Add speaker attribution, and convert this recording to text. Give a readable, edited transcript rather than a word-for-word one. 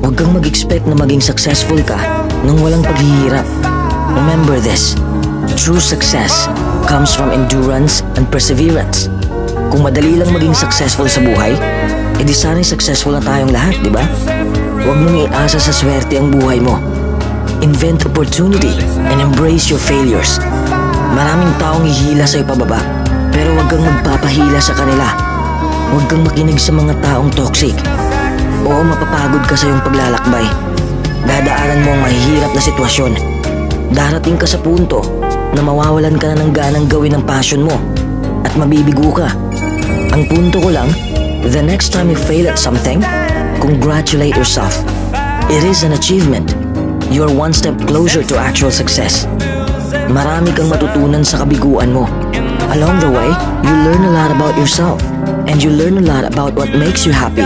Speaker 1: Huwag kang mag-expect na maging successful ka nang walang paghihirap. Remember this, true success comes from endurance and perseverance. Kung madali lang maging successful sa buhay, edi sana'y successful na tayong lahat, di ba? Huwag mong iasa sa swerte ang buhay mo. Invent opportunity and embrace your failures. Maraming taong hihila sa'yo pababa, pero huwag kang magpapahila sa kanila. Huwag kang makinig sa mga taong toxic. Oo, mapapagod ka sa iyong paglalakbay. Dadaanan mo ang mahihirap na sitwasyon. Darating ka sa punto na mawawalan ka na ng ganang gawin ang passion mo at mabibigo ka. Ang punto ko lang, the next time you fail at something, congratulate yourself. It is an achievement. You are one step closer to actual success. Marami kang matutunan sa kabiguan mo. Along the way, you learn a lot about yourself and you learn a lot about what makes you happy.